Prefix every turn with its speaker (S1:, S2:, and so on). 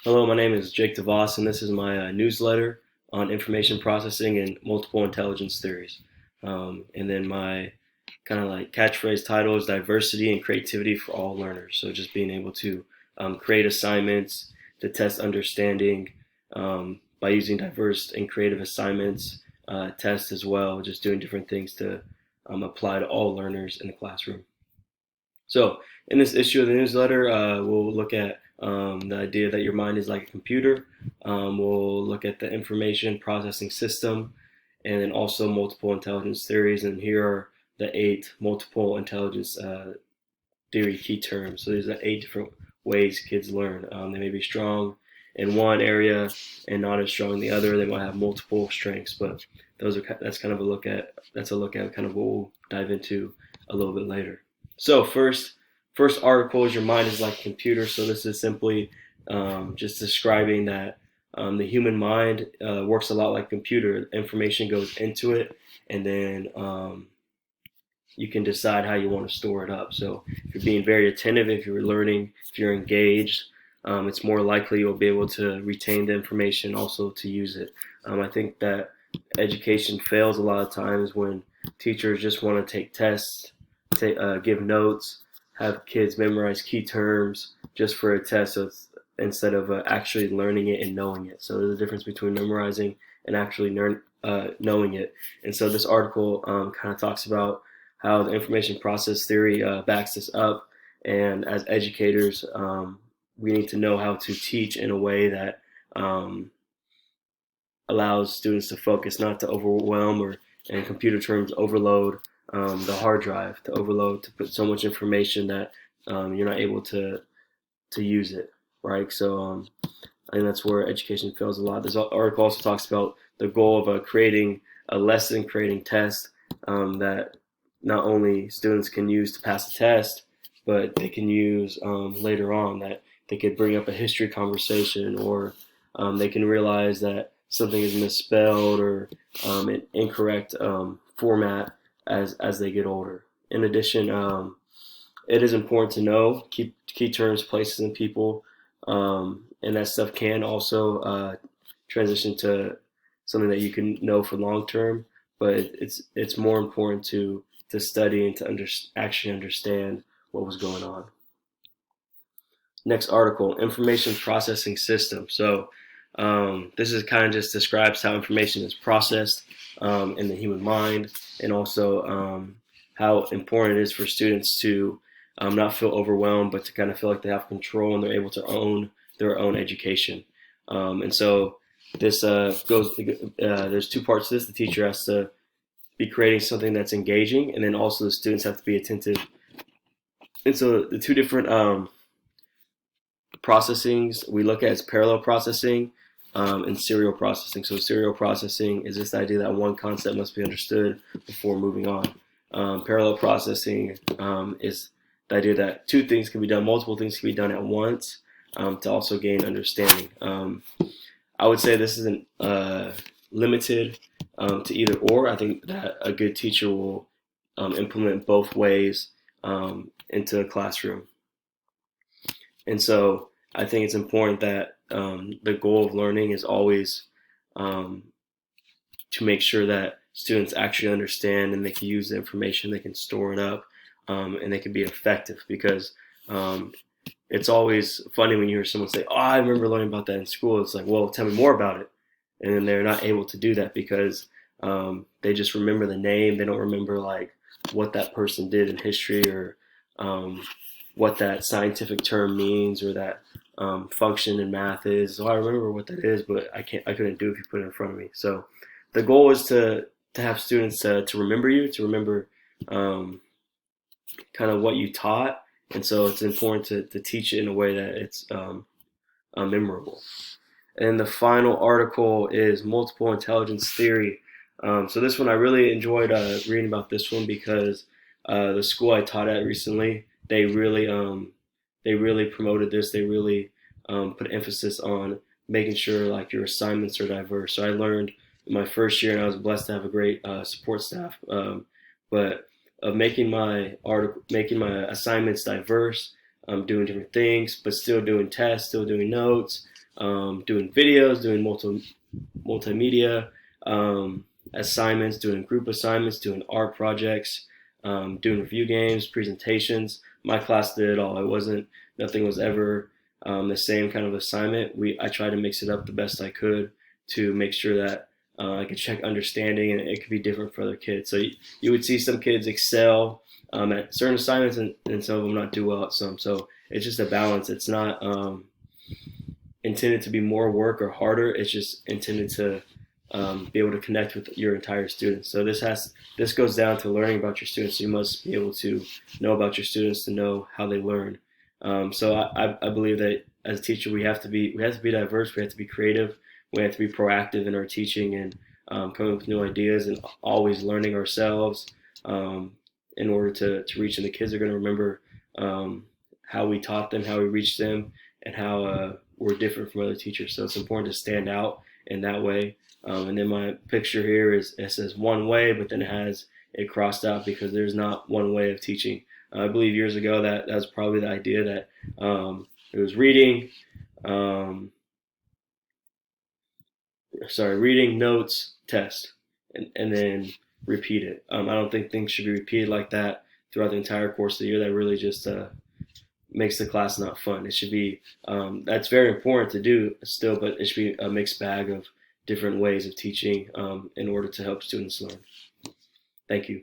S1: Hello, my name is Jake DeVos, and this is my newsletter on information processing and multiple intelligence theories. And then my kind of like catchphrase title is diversity and creativity for all learners. So just being able to create assignments to test understanding by using diverse and creative assignments, tests as well, just doing different things to apply to all learners in the classroom. So, in this issue of the newsletter, we'll look at the idea that your mind is like a computer. We'll look at the information processing system and then also multiple intelligence theories. And here are the eight multiple intelligence theory key terms. So, these are eight different ways kids learn. They may be strong in one area and not as strong in the other. They might have multiple strengths, but that's kind of a look at kind of what we'll dive into a little bit later. So first article is your mind is like a computer. So this is simply just describing that the human mind works a lot like a computer. Information goes into it, and then you can decide how you want to store it up. So if you're being very attentive, if you're learning, if you're engaged, it's more likely you'll be able to retain the information, also to use it. I think that education fails a lot of times when teachers just want to take tests, give notes, have kids memorize key terms just for a test, so instead of actually learning it and knowing it. So there's a difference between memorizing and actually knowing it. And so this article kind of talks about how the information process theory backs this up. And as educators, we need to know how to teach in a way that allows students to focus, not to overwhelm or, in computer terms, overload the hard drive, to overload, to put so much information that you're not able to use it, right? So I think that's where education fails a lot. This article also talks about the goal of creating a lesson, creating tests that not only students can use to pass the test, but they can use later on, that they could bring up a history conversation, or they can realize that something is misspelled or an incorrect format as they get older. In addition, it is important to know key terms, places, and people, and that stuff can also transition to something that you can know for long term. But it's more important to study and to actually understand what was going on. Next article, information processing system. So this is kind of just describes how information is processed in the human mind, and also how important it is for students to not feel overwhelmed, but to kind of feel like they have control and they're able to own their own education. And so this there's two parts to this. The teacher has to be creating something that's engaging, and then also the students have to be attentive. And so the two different processings we look at is parallel processing and serial processing. So serial processing is this idea that one concept must be understood before moving on. Parallel processing is the idea that two things can be done, multiple things can be done at once to also gain understanding. I would say this isn't limited to either or. I think that a good teacher will implement both ways into a classroom. And so I think it's important that the goal of learning is always um, to make sure that students actually understand and they can use the information, they can store it up, and they can be effective. Because it's always funny when you hear someone say, "Oh, I remember learning about that in school." It's like, well, tell me more about it. And then they're not able to do that because they just remember the name. They don't remember like what that person did in history, or what that scientific term means, or that function in math is. So I remember what that is, but I couldn't do it if you put it in front of me. So the goal is to have students to remember you, to remember um, kind of what you taught. And so it's important to teach it in a way that it's memorable. And the final article is multiple intelligence theory. So this one I really enjoyed reading about this one because the school I taught at recently, they really promoted this. They really put emphasis on making sure like your assignments are diverse. So I learned in my first year, and I was blessed to have a great support staff. But of making my assignments diverse, doing different things, but still doing tests, still doing notes, doing videos, doing multimedia assignments, doing group assignments, doing art projects, doing review games, presentations. My class did it all. Nothing was ever the same kind of assignment. I tried to mix it up the best I could to make sure that I could check understanding, and it could be different for other kids. So you would see some kids excel at certain assignments, and some of them not do well at some. So it's just a balance. It's not intended to be more work or harder. It's just intended to be able to connect with your entire students. So this goes down to learning about your students. You must be able to know about your students to know how they learn. So I believe that as a teacher, we have to be diverse. We have to be creative. We have to be proactive in our teaching and coming up with new ideas and always learning ourselves in order to reach them. The kids are going to remember how we taught them, how we reached them, and how we're different from other teachers. So it's important to stand out in that way. And then my picture here it says one way, but then it has it crossed out because there's not one way of teaching. I believe years ago that was probably the idea that it was reading, notes, test, and then repeat it. I don't think things should be repeated like that throughout the entire course of the year. That really just makes the class not fun. It should be that's very important to do still, but it should be a mixed bag of different ways of teaching in order to help students learn. Thank you.